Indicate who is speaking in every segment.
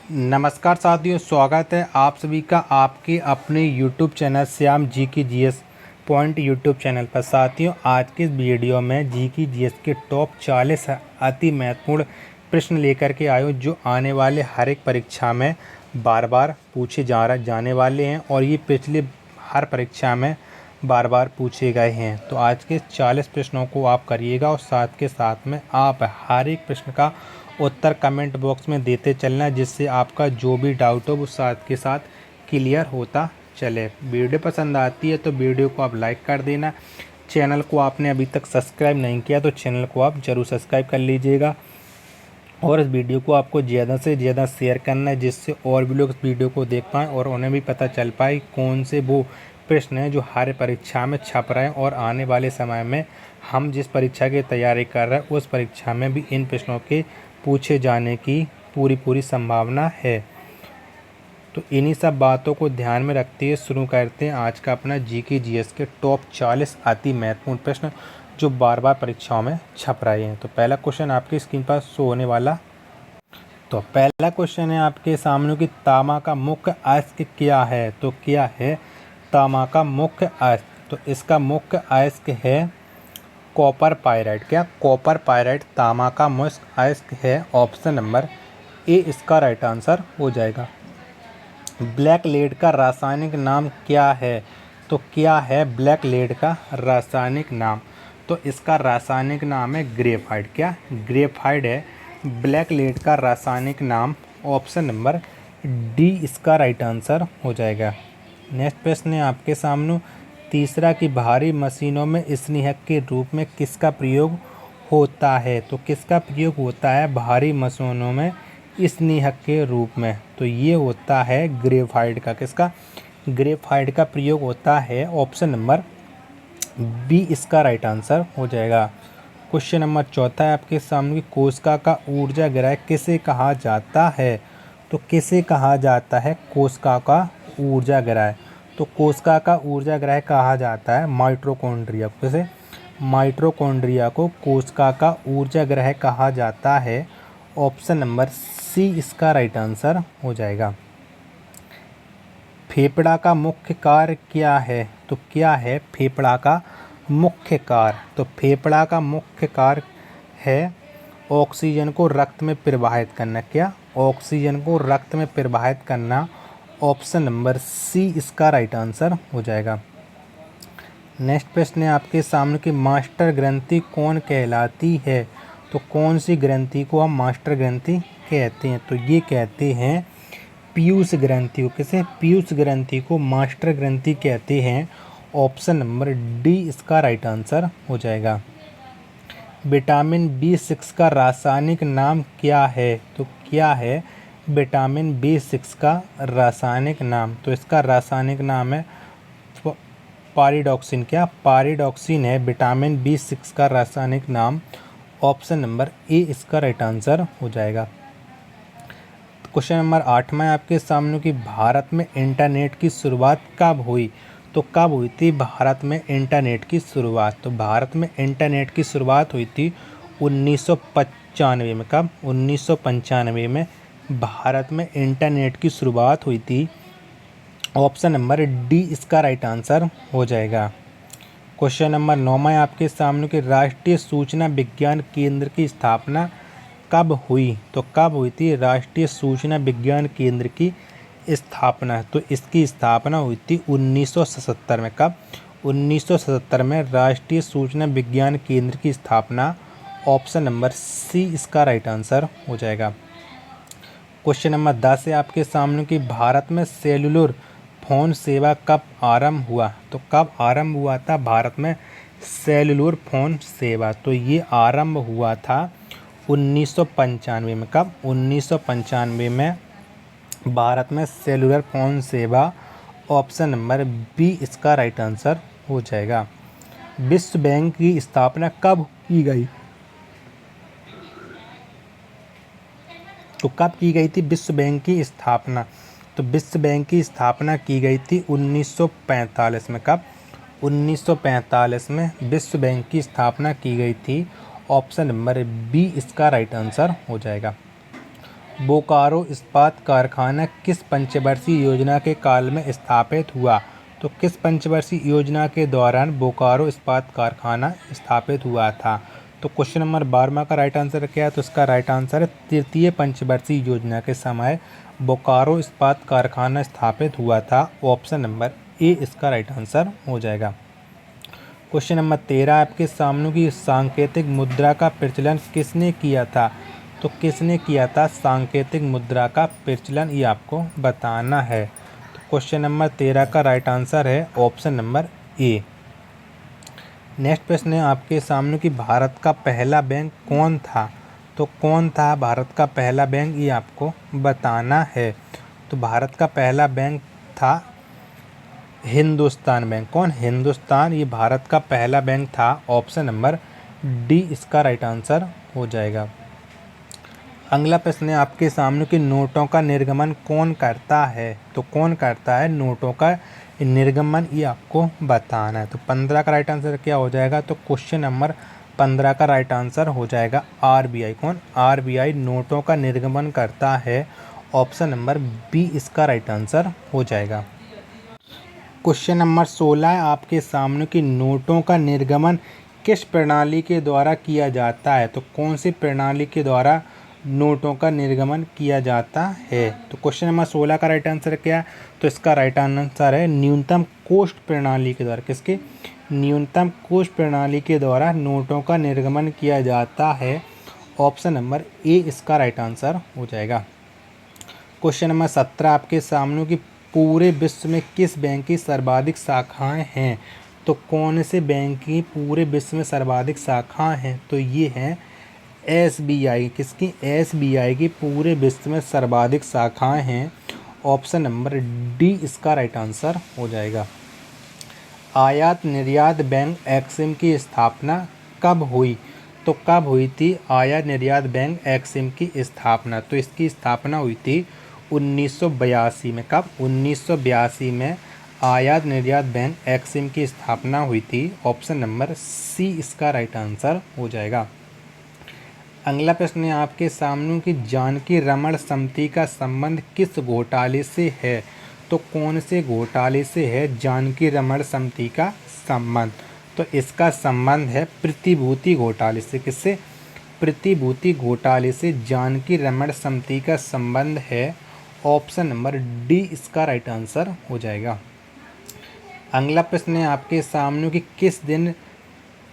Speaker 1: नमस्कार साथियों, स्वागत है आप सभी का आपके अपने YouTube चैनल श्याम जी की जीएस पॉइंट यूट्यूब चैनल पर। साथियों, आज के इस वीडियो में जी की जीएस के टॉप 40 अति महत्वपूर्ण प्रश्न लेकर के आए हूँ, जो आने वाले हर एक परीक्षा में बार बार पूछे जाने वाले हैं और ये पिछले हर परीक्षा में बार बार पूछे गए हैं। तो आज के 40 प्रश्नों को आप करिएगा और साथ के साथ में आप हर एक प्रश्न का उत्तर कमेंट बॉक्स में देते चलना, जिससे आपका जो भी डाउट हो वो साथ के साथ क्लियर होता चले। वीडियो पसंद आती है तो वीडियो को आप लाइक कर देना। चैनल को आपने अभी तक सब्सक्राइब नहीं किया तो चैनल को आप ज़रूर सब्सक्राइब कर लीजिएगा और इस वीडियो को आपको ज़्यादा से ज़्यादा शेयर करना है, जिससे और भी लोग इस वीडियो को देख पाएँ और उन्हें भी पता चल पाए कौन से वो प्रश्न हैं जो हर परीक्षा में छप रहे हैं और आने वाले समय में हम जिस परीक्षा की तैयारी कर रहे हैं उस परीक्षा में भी इन प्रश्नों के पूछे जाने की पूरी संभावना है। तो इन्हीं सब बातों को ध्यान में रखते हुए शुरू करते हैं आज का अपना जी के जीएस के टॉप 40 अति महत्वपूर्ण प्रश्न जो बार बार परीक्षाओं में छप रहे हैं। तो पहला क्वेश्चन आपकी स्क्रीन पर शो होने वाला। तो पहला क्वेश्चन है आपके सामने कि तांबा का मुख्य अयस्क क्या है। तो क्या है तांबा का मुख्य अयस्क? तो इसका मुख्य अयस्क है कॉपर पायराइट। क्या कॉपर पायराइट तांबा का मुख्य अयस्क है? ऑप्शन नंबर ए इसका राइट आंसर हो जाएगा। ब्लैक लेड का रासायनिक नाम क्या है? तो क्या है ब्लैक लेड का रासायनिक नाम? तो इसका रासायनिक नाम है ग्रेफाइट। क्या ग्रेफाइट है ब्लैक लेड का रासायनिक नाम? ऑप्शन नंबर डी इसका राइट आंसर हो जाएगा। नेक्स्ट प्रश्न है आपके सामने तीसरा कि भारी मशीनों में स्नेहक के रूप में किसका प्रयोग होता है? तो किसका प्रयोग होता है भारी मशीनों में स्नेहक के रूप में? तो ये होता है ग्रेफाइट का। किसका? ग्रेफाइट का प्रयोग होता है। ऑप्शन नंबर बी इसका राइट आंसर हो जाएगा। क्वेश्चन नंबर चौथा है आपके सामने कोशिका का ऊर्जा ग्रह किसे कहा जाता है? तो किसे कहा जाता है कोशिका का ऊर्जा ग्रह? तो कोशिका का ऊर्जा ग्रह कहा जाता है माइटोकॉन्ड्रिया को। किसे? माइटोकॉन्ड्रिया को कोशिका का ऊर्जा ग्रह कहा जाता है। ऑप्शन नंबर सी इसका राइट आंसर हो जाएगा। फेफड़ा का मुख्य कार्य क्या है? तो क्या है फेफड़ा का मुख्य कार्य? तो फेफड़ा का मुख्य कार्य है ऑक्सीजन को रक्त में प्रवाहित करना। क्या? ऑक्सीजन को रक्त में प्रवाहित करना। ऑप्शन नंबर सी इसका राइट आंसर हो जाएगा। नेक्स्ट प्रश्न है आपके सामने कि मास्टर ग्रंथि कौन कहलाती है? तो कौन सी ग्रंथि को हम मास्टर ग्रंथि कहते हैं? तो ये कहते हैं पीयूष ग्रंथि को। किसे? पीयूष ग्रंथि को मास्टर ग्रंथि कहते हैं। ऑप्शन नंबर डी इसका राइट आंसर हो जाएगा। विटामिन B6 का रासायनिक नाम क्या है? तो क्या है विटामिन B6 का रासायनिक नाम? तो इसका रासायनिक नाम है पारिडॉक्सिन। क्या? पारिडॉक्सिन है विटामिन B6 का रासायनिक नाम। ऑप्शन नंबर ए इसका राइट आंसर हो जाएगा। क्वेश्चन नंबर 8 में आपके सामने कि भारत में इंटरनेट की शुरुआत कब हुई? तो कब हुई थी भारत में इंटरनेट की शुरुआत? तो भारत में इंटरनेट की शुरुआत हुई थी 1995 में। कब? 1995 में भारत में इंटरनेट की शुरुआत हुई थी। ऑप्शन नंबर डी इसका राइट आंसर हो जाएगा। क्वेश्चन नंबर 9 में आपके सामने कि राष्ट्रीय सूचना विज्ञान केंद्र की स्थापना कब हुई? तो कब हुई थी राष्ट्रीय सूचना विज्ञान केंद्र की स्थापना? तो इसकी स्थापना हुई थी 1977 में। कब? 1977 में राष्ट्रीय सूचना विज्ञान केंद्र की स्थापना। ऑप्शन नंबर सी इसका राइट आंसर हो जाएगा। क्वेश्चन नंबर 10 है आपके सामने कि भारत में सेलुलर फ़ोन सेवा कब आरंभ हुआ? तो कब आरंभ हुआ था भारत में सेलुलर फ़ोन सेवा? तो ये आरंभ हुआ था 1995 में। कब? 1995 में भारत में सेलुलर फ़ोन सेवा। ऑप्शन नंबर बी इसका राइट आंसर हो जाएगा। विश्व बैंक की स्थापना कब की गई? तो कब की गई थी विश्व बैंक की स्थापना? तो विश्व बैंक की स्थापना की गई थी 1945 में। कब? 1945 में विश्व बैंक की स्थापना की गई थी। ऑप्शन नंबर बी इसका राइट आंसर हो जाएगा। बोकारो इस्पात कारखाना किस पंचवर्षीय योजना के काल में स्थापित हुआ? तो किस पंचवर्षीय योजना के दौरान बोकारो इस्पात कारखाना स्थापित हुआ था? तो क्वेश्चन नंबर 12 का राइट आंसर क्या है? तो इसका राइट आंसर है तृतीय पंचवर्षीय योजना के समय बोकारो इस्पात कारखाना स्थापित हुआ था। ऑप्शन नंबर ए इसका राइट आंसर हो जाएगा। क्वेश्चन नंबर 13 आपके सामने की सांकेतिक मुद्रा का प्रचलन किसने किया था? तो किसने किया था सांकेतिक मुद्रा का प्रचलन, ये आपको बताना है। तो क्वेश्चन नंबर 13 का राइट आंसर है ऑप्शन नंबर ए। नेक्स्ट प्रश्न है आपके सामने कि भारत का पहला बैंक कौन था? तो कौन था भारत का पहला बैंक, ये आपको बताना है। तो भारत का पहला बैंक था हिंदुस्तान बैंक। कौन? हिंदुस्तान, ये भारत का पहला बैंक था। ऑप्शन नंबर डी इसका राइट आंसर हो जाएगा। अगला प्रश्न है आपके सामने कि नोटों का निर्गमन कौन करता है? तो कौन करता है नोटों का निर्गमन, ये आपको बताना है। तो 15 का राइट आंसर क्या हो जाएगा? तो क्वेश्चन नंबर 15 का राइट आंसर हो जाएगा आरबीआई। कौन? आरबीआई नोटों का निर्गमन करता है। ऑप्शन नंबर बी इसका राइट आंसर हो जाएगा। क्वेश्चन नंबर 16 आपके सामने कि नोटों का निर्गमन किस प्रणाली के द्वारा किया जाता है? तो कौन सी प्रणाली के द्वारा नोटों का निर्गमन किया जाता है? तो क्वेश्चन नंबर 16 का राइट आंसर क्या है? तो इसका राइट आंसर है न्यूनतम कोष्ठ प्रणाली के द्वारा। किसके? न्यूनतम कोष्ठ प्रणाली के द्वारा नोटों का निर्गमन किया जाता है। ऑप्शन नंबर ए इसका राइट आंसर हो जाएगा। क्वेश्चन नंबर 17 आपके सामने कि पूरे विश्व में किस बैंक की सर्वाधिक शाखाएं हैं? तो कौन से बैंक की पूरे विश्व में सर्वाधिक शाखाएं हैं? तो ये हैं एसबीआई। किसकी? एसबीआई की पूरे विश्व में सर्वाधिक शाखाएं हैं। ऑप्शन नंबर डी इसका राइट आंसर हो जाएगा। आयात निर्यात बैंक एक्सिम की स्थापना कब हुई? तो कब हुई थी आयात निर्यात बैंक एक्सिम की स्थापना? तो इसकी स्थापना हुई थी 1982 में। कब? 1982 में आयात निर्यात बैंक एक्सिम की स्थापना हुई थी। ऑप्शन नंबर सी इसका राइट आंसर हो जाएगा। अगला प्रश्न है आपके सामने कि जानकी रमन समिति का संबंध किस घोटाले से है? तो कौन से घोटाले से है जानकी रमन समिति का संबंध? तो इसका संबंध है प्रतिभूति घोटाले से। किससे? प्रतिभूति घोटाले से जानकी रमन समिति का संबंध है। ऑप्शन नंबर डी इसका राइट आंसर हो जाएगा। अगला प्रश्न है आपके सामने कि किस दिन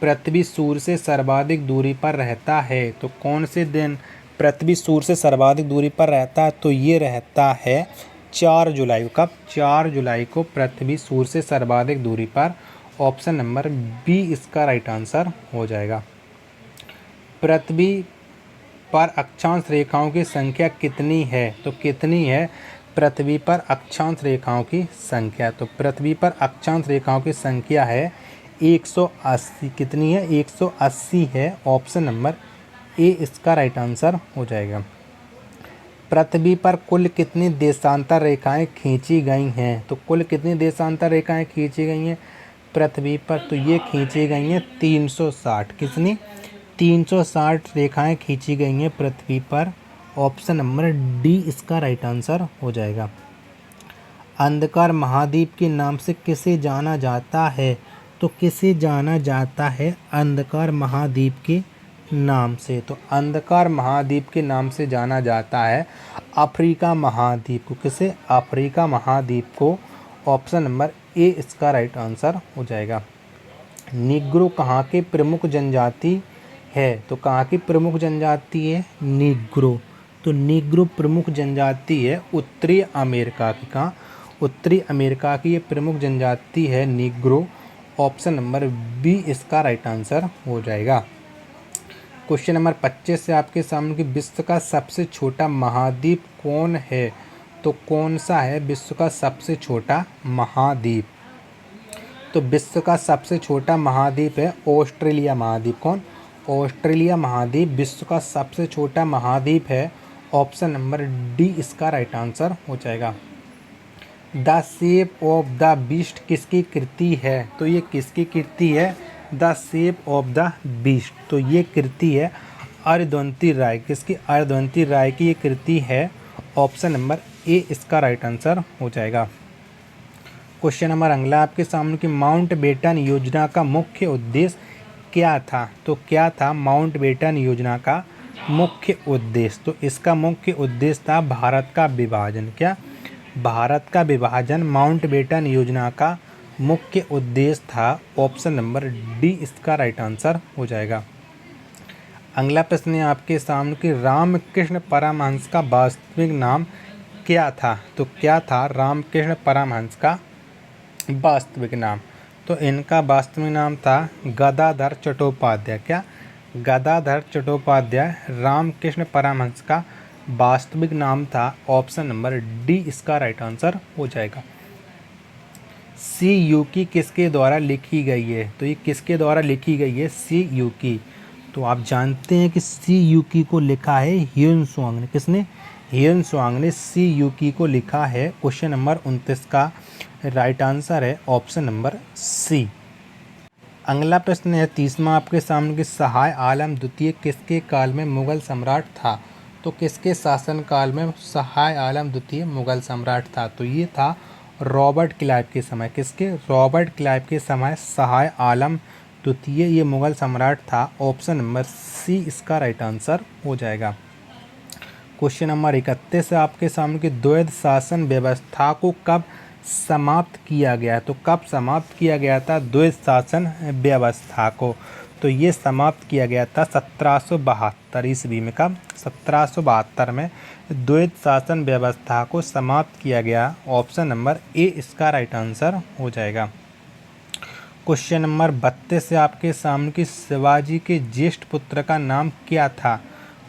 Speaker 1: पृथ्वी सूर्य से सर्वाधिक दूरी पर रहता है? तो कौन से दिन पृथ्वी सूर्य से सर्वाधिक दूरी पर रहता है? तो ये रहता है 4 जुलाई को। कब? 4 जुलाई को पृथ्वी सूर्य से सर्वाधिक दूरी पर। ऑप्शन नंबर बी इसका राइट आंसर हो जाएगा। पृथ्वी पर अक्षांश रेखाओं की संख्या कितनी है? तो कितनी है पृथ्वी पर अक्षांश रेखाओं की संख्या? तो पृथ्वी पर अक्षांश रेखाओं की संख्या है 180। कितनी है? 180 है। ऑप्शन नंबर ए इसका राइट आंसर हो जाएगा। पृथ्वी पर कुल कितनी देशांतर रेखाएं खींची गई हैं? तो कुल कितनी देशांतर रेखाएं खींची गई हैं पृथ्वी पर? तो ये खींची गई हैं 360। कितनी? 360 रेखाएं खींची गई हैं पृथ्वी पर। ऑप्शन नंबर डी इसका राइट आंसर हो जाएगा। अंधकार महाद्वीप के नाम से किसे जाना जाता है? तो किसे जाना जाता है अंधकार महाद्वीप के नाम से? तो अंधकार महाद्वीप के नाम से जाना जाता है अफ्रीका महाद्वीप को। किसे? अफ्रीका महाद्वीप को। ऑप्शन नंबर ए इसका राइट आंसर हो जाएगा। नीग्रो कहाँ के प्रमुख जनजाति है? तो कहाँ की प्रमुख जनजाति है नीग्रो? तो नीग्रो प्रमुख जनजाति है उत्तरी अमेरिका की। कहाँ? उत्तरी अमेरिका की ये प्रमुख जनजाति है नीग्रो। ऑप्शन नंबर बी इसका राइट आंसर हो जाएगा। क्वेश्चन नंबर 25 से आपके सामने कि विश्व का सबसे छोटा महाद्वीप कौन है? तो कौन सा है विश्व का सबसे छोटा महाद्वीप? तो विश्व का सबसे छोटा महाद्वीप है ऑस्ट्रेलिया महाद्वीप। कौन? ऑस्ट्रेलिया महाद्वीप विश्व का सबसे छोटा महाद्वीप है। ऑप्शन नंबर डी इसका राइट आंसर हो जाएगा। The shape of the beast किसकी कृति है? तो ये किसकी कृति है? The shape of the beast. तो ये कृति है अरुंधति राय, किसकी? अरुंधति राय की ये कृति है। ऑप्शन नंबर ए इसका राइट आंसर हो जाएगा। क्वेश्चन नंबर अगला आपके सामने कि माउंट बेटन योजना का मुख्य उद्देश्य क्या था? तो क्या था माउंट बेटन योजना का मुख्य उद्देश्य? तो इसका मुख्य उद्देश्य था भारत का विभाजन। क्या? भारत का विभाजन माउंट बेटन योजना का मुख्य उद्देश्य था। ऑप्शन नंबर डी इसका राइट आंसर हो जाएगा। अगला प्रश्न है आपके सामने कि रामकृष्ण परमहंस का वास्तविक नाम क्या था? तो क्या था रामकृष्ण परमहंस का वास्तविक नाम? तो इनका वास्तविक नाम था गदाधर चट्टोपाध्याय। क्या? गदाधर चट्टोपाध्याय रामकृष्ण परमहंस का वास्तविक नाम था। ऑप्शन नंबर डी इसका राइट आंसर हो जाएगा। सी यू की किसके द्वारा लिखी गई है? तो ये किसके द्वारा लिखी गई है सी यू की? तो आप जानते हैं कि सी यू की को लिखा है ह्यून-त्सांग ने। किसने? ह्यून-त्सांग ने सी यू की को लिखा है। क्वेश्चन नंबर 29 का राइट आंसर है ऑप्शन नंबर सी। अगला प्रश्न है 30वां आपके सामने कि शाह आलम द्वितीय किसके काल में मुगल सम्राट था? तो किसके शासन काल में शाह आलम द्वितीय मुगल सम्राट था? तो ये था रॉबर्ट क्लाइव के समय। किसके? रॉबर्ट क्लाइव के समय शाह आलम द्वितीय ये मुगल सम्राट था। ऑप्शन नंबर सी इसका राइट आंसर हो जाएगा। क्वेश्चन नंबर 31 है आपके सामने कि द्वैध शासन व्यवस्था को कब समाप्त किया गया? तो कब समाप्त किया गया था द्वैध शासन व्यवस्था को? तो ये समाप्त किया गया था 1772 ईस्वी में। कब? 1772 में द्वैध शासन व्यवस्था को समाप्त किया गया। ऑप्शन नंबर ए इसका राइट आंसर हो जाएगा। क्वेश्चन नंबर 32 से आपके सामने कि शिवाजी के ज्येष्ठ पुत्र का नाम क्या था?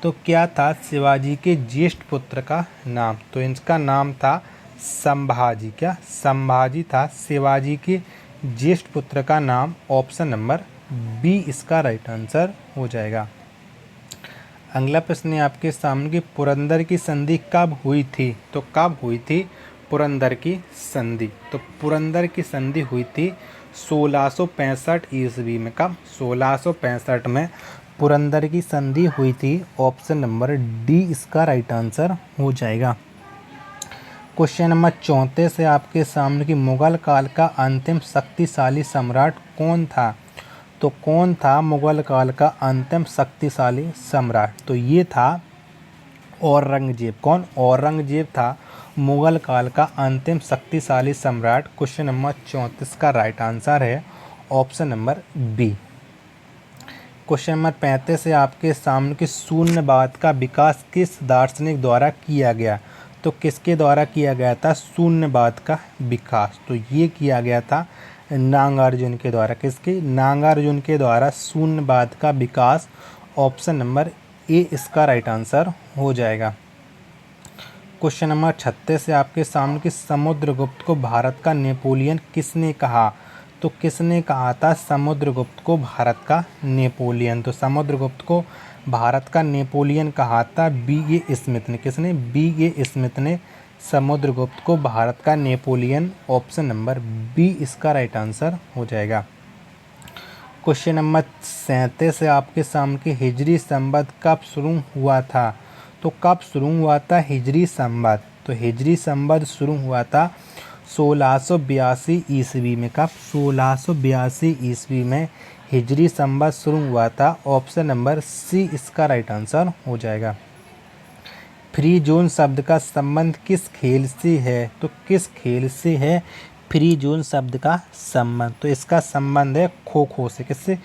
Speaker 1: तो क्या था शिवाजी के ज्येष्ठ पुत्र का नाम? तो इनका नाम था संभाजी। क्या? संभाजी था शिवाजी के ज्येष्ठ पुत्र का नाम। ऑप्शन नंबर बी इसका राइट आंसर हो जाएगा। अगला प्रश्न है आपके सामने कि पुरंदर की संधि कब हुई थी? तो कब हुई थी पुरंदर की संधि? तो पुरंदर की संधि हुई थी 1665 ईस्वी में। कब? 1665 में पुरंदर की संधि हुई थी। ऑप्शन नंबर डी इसका राइट आंसर हो जाएगा। क्वेश्चन नंबर 34 है आपके सामने कि मुगल काल का अंतिम शक्तिशाली सम्राट कौन था? तो कौन था मुगल काल का अंतिम शक्तिशाली सम्राट? तो ये था औरंगजेब। कौन? औरंगजेब था मुगल काल का अंतिम शक्तिशाली सम्राट। क्वेश्चन नंबर 34 का राइट आंसर है option number B. Question number 35 है आपके सामने कि शून्यवाद का विकास किस दार्शनिक द्वारा किया गया? तो किसके द्वारा किया गया था शून्यवाद का विकास? तो ये किया गया था नागार्जुन के द्वारा। किसके? नागार्जुन के द्वारा शून्यवाद का विकास। ऑप्शन नंबर ए इसका राइट आंसर हो जाएगा। क्वेश्चन नंबर 36 है आपके सामने कि समुद्रगुप्त को भारत का नेपोलियन किसने कहा? तो किसने कहा था समुद्रगुप्त को भारत का नेपोलियन? तो समुद्रगुप्त को भारत का नेपोलियन कहा था B.A. स्मिथ ने। किसने? B.A. स्मिथ ने समुद्रगुप्त को भारत का नेपोलियन। ऑप्शन नंबर बी इसका राइट आंसर हो जाएगा। क्वेश्चन नंबर 37 है आपके सामने कि हिजरी संवत कब शुरू हुआ था? तो कब शुरू हुआ था हिजरी संवत? तो हिजरी संवत शुरू हुआ था 1682 ईस्वी में। कब? 1682 ईस्वी में हिजरी संवत शुरू हुआ था। ऑप्शन नंबर सी इसका राइट आंसर हो जाएगा। फ्री जोन शब्द का संबंध किस खेल से है? तो किस खेल से है फ्री जोन शब्द का संबंध? तो इसका संबंध है खो खो से। किससे?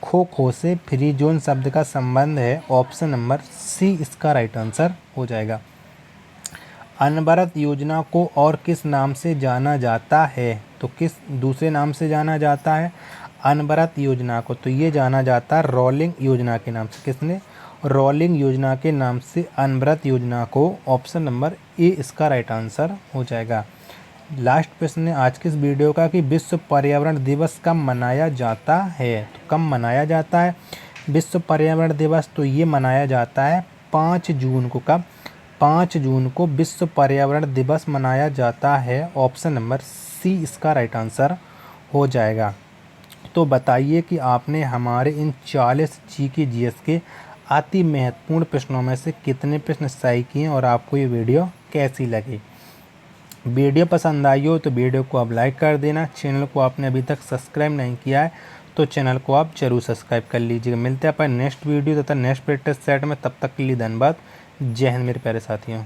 Speaker 1: खो खो से फ्री जोन शब्द का संबंध है। ऑप्शन नंबर सी इसका राइट आंसर हो जाएगा। अनवरत योजना को और किस नाम से जाना जाता है? तो किस दूसरे नाम से जाना जाता है अनवरत योजना को? तो ये जाना जाता है रोलिंग योजना के नाम से। किसने? रोलिंग योजना के नाम से अनवरत योजना को। ऑप्शन नंबर ए इसका राइट आंसर हो जाएगा। लास्ट प्रश्न है आज के इस वीडियो का कि विश्व पर्यावरण दिवस कब मनाया जाता है? तो कब मनाया जाता है विश्व पर्यावरण दिवस? तो ये मनाया जाता है 5 जून को। कब? 5 जून को विश्व पर्यावरण दिवस मनाया जाता है। ऑप्शन नंबर सी इसका राइट आंसर हो जाएगा। तो बताइए कि आपने हमारे इन 40 GK GS के अति महत्वपूर्ण प्रश्नों में से कितने प्रश्न सही किए और आपको ये वीडियो कैसी लगी। वीडियो पसंद आई हो तो वीडियो को आप लाइक कर देना। चैनल को आपने अभी तक सब्सक्राइब नहीं किया है तो चैनल को आप जरूर सब्सक्राइब कर लीजिएगा। मिलते हैं अपन नेक्स्ट वीडियो तथा नेक्स्ट प्रैक्टिस सेट में, तब तक के लिए धन्यवाद। जय हिंद मेरे प्यारे साथियों।